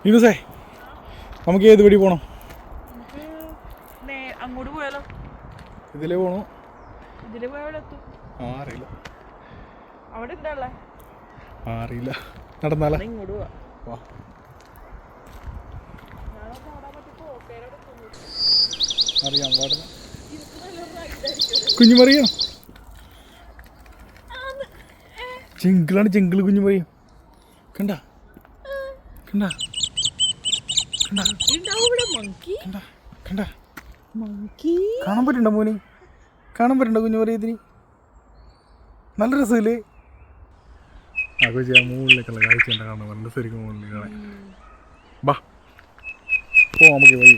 ഇന്നസേ നമുക്ക് ഏത് വഴി പോകണം? അങ്ങോട്ട് പോയാലോ? ഇതിലേ പോകണോ? ഇതില് പോയാൽ എത്തും. അറിയില്ല. അവിടെ എന്താ ഉള്ളേ? അറിയില്ല. നടന്നാലേ? ഇങ്ങോട്ട് പോവാ. അറിയാൻ പാടില്ല. കുഞ്ഞുമറിയോ? ജംഗിളാണ്, ജംഗിള്. കുഞ്ഞുമറിയോ കണ്ട കണ്ട കണ്ട കണ്ട കാണാൻ പറ്റണ്ട മോനെ? കാണാൻ പറ്റണ്ട കുഞ്ഞുമറിയ? ഇതിന് നല്ല രസമില്ലേ? ആ കൊച്ചി ആ മുകളിലേക്കുള്ള കാഴ്ച കാണാൻ നല്ല ശരിക്കും മുകളിൽ കാണാൻ. ബാ പോ നമുക്ക് വഴി.